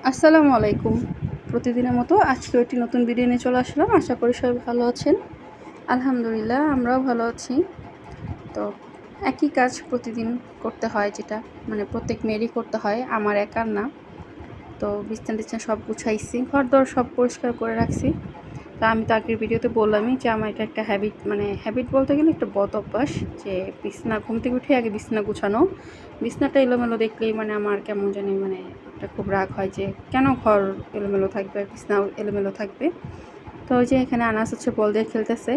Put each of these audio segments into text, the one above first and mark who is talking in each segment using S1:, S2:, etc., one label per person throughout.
S1: আসসালামু আলাইকুম। প্রতিদিনের মতো আজকেও একটি নতুন ভিডিও নিয়ে চলে আসলাম। আশা করি সবাই ভালো আছেন। আলহামদুলিল্লাহ আমরাও ভালো আছি। তো একই কাজ প্রতিদিন করতে হয়, যেটা প্রত্যেক মেয়েরই করতে হয়, আমার একার না। তো বিছানা সব গুছাইছি, ঘরদোর সব পরিষ্কার করে রাখছি। তো আমি তো আগের ভিডিওতে বললামই যে আমার এটা একটা হ্যাবিট বলতে গেলে একটা বদ অভ্যাস, যে বিছানা ঘুম থেকে উঠে আগে বিছানা গুছানো। বিছানাটা এলোমেলো দেখলেই আমার কেমন জানি একটা খুব রাগ হয়, যে কেন ঘর এলোমেলো থাকবে, বিছানা এলোমেলো থাকবে। তো ওই যে এখানে আনাস বল দিয়ে খেলতেছে,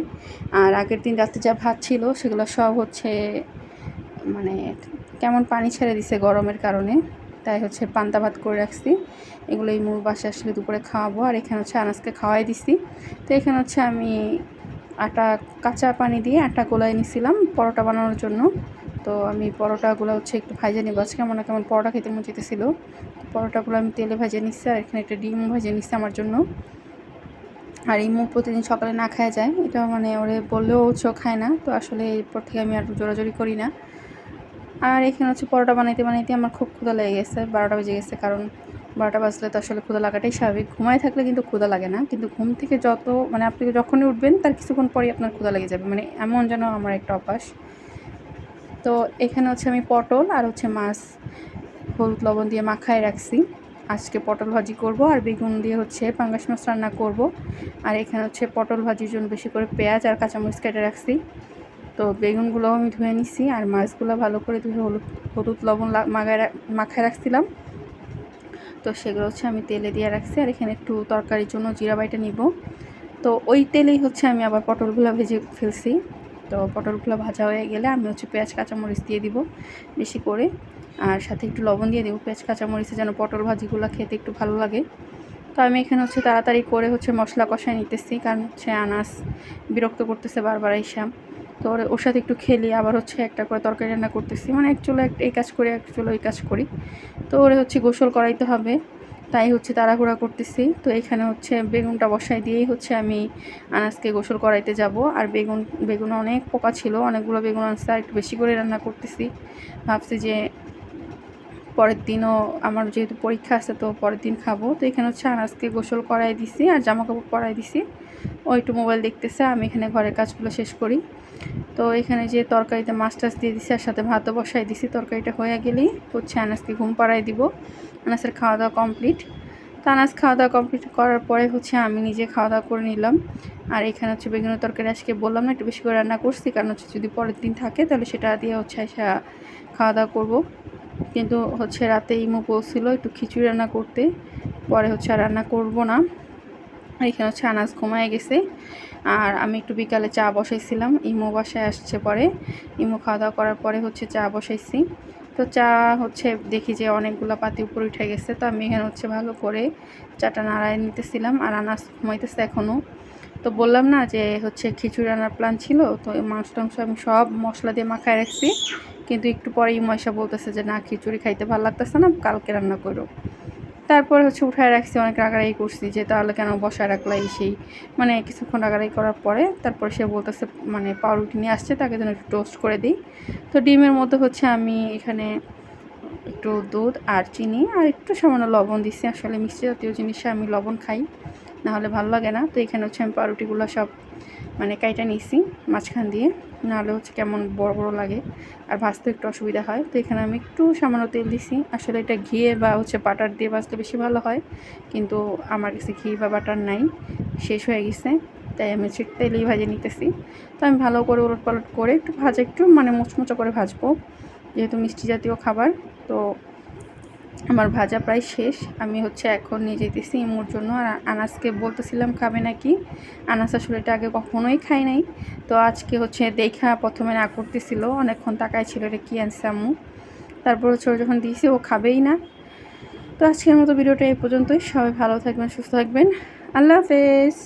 S1: আর আগের দিন রাতে যা ভাত ছিল সেগুলো সব কেমন পানি ছেড়ে দিছে গরমের কারণে, তাই পান্তা ভাত করে রাখছি। এগুলো এই মুর বাসে আসলে দুপুরে খাওয়াবো। আর এখানে আনাজকে খাওয়াই দিছি। তো এখানে আমি কাঁচা পানি দিয়ে আটা গোলায় নিছিলাম পরোটা বানানোর জন্য। তো আমি পরোটাগুলো একটু ভাজে নিব। আজকে কেমন পরোটা খেতে মন চাইতেছিল। তো পরোটাগুলো আমি তেলে ভেজে নিচ্ছি, আর এখানে একটা ডিম ভেজে নিচ্ছি আমার জন্য। আর ইমু প্রতিদিন সকালে না খাওয়া যায়, এটা ওরে বললেও খায় না। তো আসলে এরপর থেকে আমি আর জোরাজোরি করি না। আর এখানে পরোটা বানাইতে আমার খুব ক্ষুধা লেগে গেছে। 12টা বেজে গেছে, কারণ 12টা বাজলে তো আসলে ক্ষুধা লাগাটাই স্বাভাবিক। ঘুমায় থাকলে কিন্তু ক্ষুধা লাগে না, কিন্তু ঘুম থেকে আপনি যখনই উঠবেন তার কিছুক্ষণ পরেই আপনার ক্ষুধা লেগে যাবে, এমন যেন আমার একটা অভ্যাস। তো এখানে আমি পটল আর মাছ হলুদ লবণ দিয়ে মাখায় রাখছি। আজকে পটল ভাজি করব, আর বেগুন দিয়ে পাঙ্গাস মাছ রান্না করব। আর এখানে পটল ভাজির জন্য বেশি করে পেঁয়াজ আর কাঁচামরিচ কেটে রাখছি। তো বেগুনগুলো আমি ধুয়ে নিছি, আর মাছগুলো ভালো করে ধুয়ে হলুদ লবণ মাখায় রাখছিলাম। তো সেগুলো আমি তেলে দিয়ে রাখছি। আর এখানে একটু তরকারির জন্য জিরা বাইটা নিব। তো ওই তেলেই আমি আবার পটলগুলো ভেজে ফেলছি। তো পটলগুলো ভাজা হয়ে গেলে আমি পেঁয়াজ কাঁচামরিচ দিয়ে দিব বেশি করে, আর সাথে একটু লবণ দিয়ে দেবো পেঁয়াজ কাঁচামরিচে, যেন পটল ভাজিগুলো খেতে একটু ভালো লাগে। তো আমি এখানে তাড়াতাড়ি করে মশলা কষায় নিতেছি, কারণ আনাস বিরক্ত করতেছে বারবার আইসা। তো ওর সাথে একটু খেলি, আবার একটা করে তরকারি রান্না করতেছি, এক চুলো এই কাজ করি, এক চুলো এই কাজ করি। তো ওরে গোসল করাইতে হবে, তাই তাড়াহুড়া করতেছি। তো এখানে বেগুনটা বসাই দিয়েই আমি আনাজকে গোসল করাইতে যাব। আর বেগুন অনেক পোকা ছিল, অনেকগুলো বেগুন আনছে, আর একটু বেশি করে রান্না করতেছি। ভাবছি যে পরের দিনও আমার যেহেতু পরীক্ষা আছে, তো পরের দিন খাবো। তো এখানে আনাজকে গোসল করাই দিছি, আর জামা কাপড় পরাই দিছি। ও একটু মোবাইল দেখতেছে, আমি এখানে ঘরের কাজগুলো শেষ করি। তো এখানে যে তরকারিতে মাছ টাছ দিয়ে দিছি, আর সাথে ভাতও বসাই দিছি। তরকারিটা হয়ে গেলেই আনাজকে ঘুম পাড়াই দিব। আনাজের খাওয়া দাওয়া কমপ্লিট। তো আনাজ খাওয়া দাওয়া কমপ্লিট করার পরে আমি নিজে খাওয়া দাওয়া করে নিলাম। আর এখানে বেগুনের তরকারি আজকে বললাম না একটু বেশি করে রান্না করছি, কারণ যদি পরের দিন থাকে তাহলে সেটা দিয়ে খাওয়া দাওয়া করবো। কিন্তু রাতে ইমু বলছিল একটু খিচুড়ি রান্না করতে, পরে আর রান্না করব না। আর এখানে আনাজ ঘুমায় গেছে, আর আমি একটু বিকালে চা বসাইছিলাম। ইমু বাসায় আসছে পরে, ইমু খাওয়া দাওয়া করার পরে চা বসাইছি। তো চা দেখি যে অনেকগুলো পাতি উপরে উঠে গেছে। তো আমি এখানে ভালো করে চাটা নাড়ায় নিতেছিলাম, আর আনাজ ঘুমাইতেছে এখনও। তো বললাম না যে খিচুড়ি রান্নার প্ল্যান ছিল। তো মাংস টাংস আমি সব মশলা দিয়ে মাখায় রাখছি, কিন্তু একটু পরেই ময়সা বলতেছে যে না, খিচুড়ি খাইতে ভালো লাগতেছে না, কালকে রান্না করো। তারপর উঠায় রাখছি, অনেক রাগারাগি করছি যে তাহলে কেন বসায় রাখলাই, সেই কিছুক্ষণ রাগারাগি করার পরে তারপর সে বলতেছে পাউরুটি নিয়ে আসছে, তাকে যেন একটু টোস্ট করে দিই। তো ডিমের মধ্যে আমি এখানে একটু দুধ আর চিনি আর একটু সামান্য লবণ দিচ্ছি। আসলে মিষ্টি জাতীয় জিনিসে আমি লবণ খাই, নাহলে ভালো লাগে না। তো এখানে আমি পাউরুটিগুলো সব কাইটা নিছি মাঝখান দিয়ে, নাহলে কেমন বড় বড় লাগে, আর ভাজতে একটু অসুবিধা হয়। তো এখানে আমি একটু সামান্য তেল দিছি। আসলে এটা ঘিয়ে বা বাটার দিয়ে ভাজতে বেশি ভালো হয়, কিন্তু আমার কাছে ঘি বা বাটার নাই, শেষ হয়ে গেছে, তাই আমি তেলেই ভাজে নিতেছি। তো আমি ভালো করে উলটপালট করে একটু একটু মুচমুচো করে ভাজবো, যেহেতু মিষ্টি জাতীয় খাবার। তো আমার ভাজা প্রায় শেষ। আমি এখন নিয়ে যেতেছি ইমুর জন্য। আর আনাসকে বলতেছিলাম খাবে নাকি। আনাস আসলে এটা আগে কখনোই খাই নাই, তো আজকে দেখা প্রথমে না করতেছিল, অনেকক্ষণ তাকায় ছিল এটা কী আনছে আম্মু। তারপর ও যখন দিয়েছি ও খাবেই না। তো আজকের মতো ভিডিওটা এই পর্যন্তই। সবাই ভালো থাকবেন, সুস্থ থাকবেন। আল্লাহ হাফেজ।